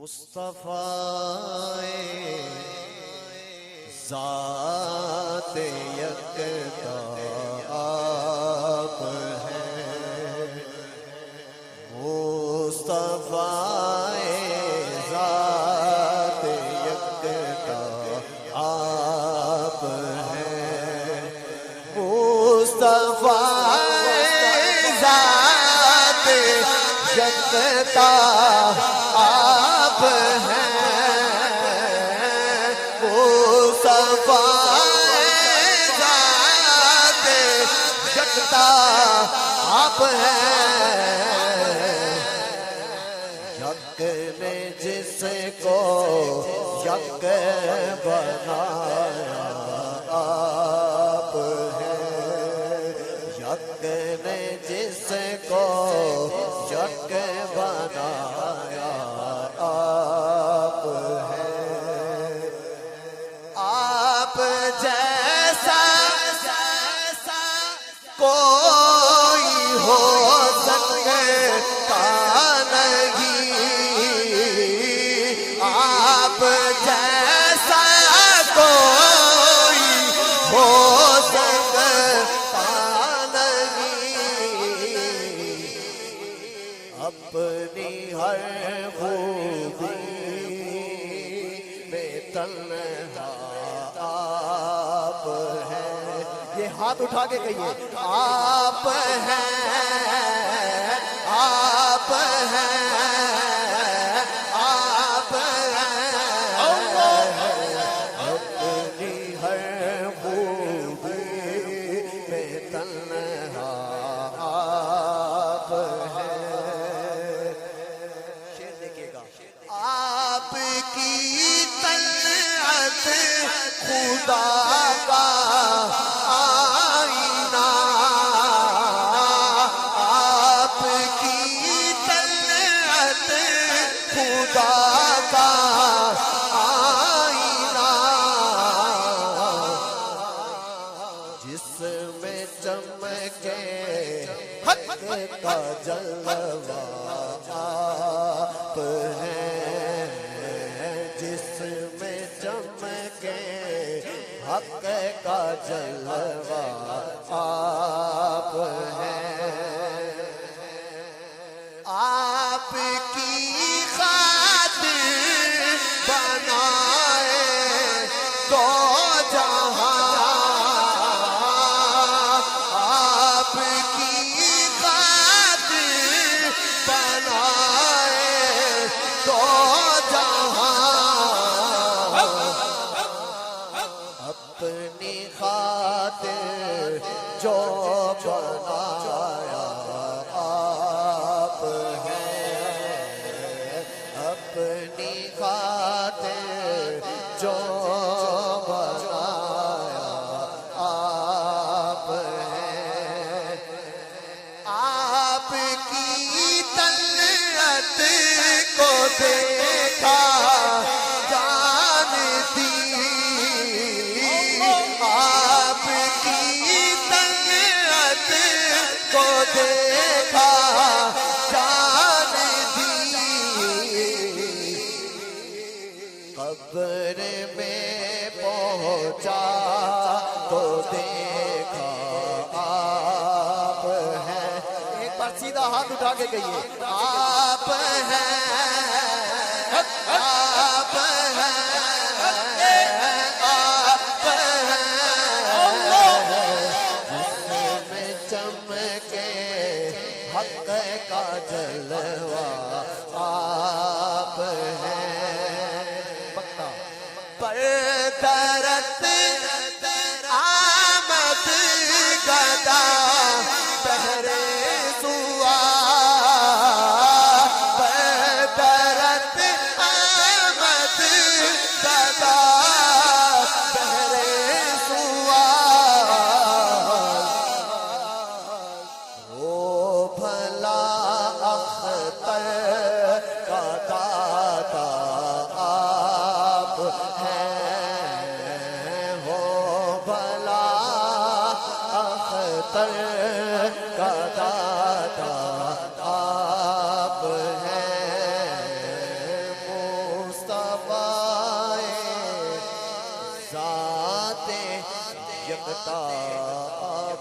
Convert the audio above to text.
مصطفیٰ ذات یکتا آپ ہیں، مصطفیٰ ذات یکتا آپ ہیں، مصطفیٰ ذات یکتا آپ ہیں، مصطفیٰ ذات یکتا آپ ہیں، یک نے جس کو یک بنایا آپ ہیں، یک نے جس کو یک بنایا آپ ہیں، آپ جیسا کوئی ہو سکتا نہیں، آپ جیسا کوئی ہو سکتا نہیں، اپنی ہر خوبی میں تنہا آپ ہیں، یہ ہاتھ اٹھا کے کہیے آپ ہیں، آپ ہیں، آپ ہیں، اپنی ہر خوبی میں تنہا آپ ہیں، شعر دیکھیے گا، آپ کی طلعت خدا کا آئینہ، آپ کی طلعت خدا کا آئینہ، جس میں چمکے حق کا جلوہ آپ ہیں، جس میں چمکے حق کا جلوہ آپ ہیں، آپ کی خاطر بنائے دو جہاں، آپ کی خاطر بنائے دو جہاں، اپنی خاطر جو بنایا آپ ہیں، اپنی خاطر جو بنایا آپ ہیں، آپ کی طلعت کو دیکھا جان دی، آپ کی طلعت کو دیکھا جان دی، قبر میں پہنچا تو دیکھا آپ ہیں، ایک بار سیدھا ہاتھ اٹھا کے کہیے آپ ہیں، آپ ہیں، آپ ہیں، جس میں چمکے حق کا جلوہ آپ ہیں، پر درت آمد گدا پہرے سوا، پر درت آمد گدا پہرے سوا، وہ بھلا اختر کا داتا آپ ہیں، وہ بھلا اختر کا داتا آپ ہیں، آفتاب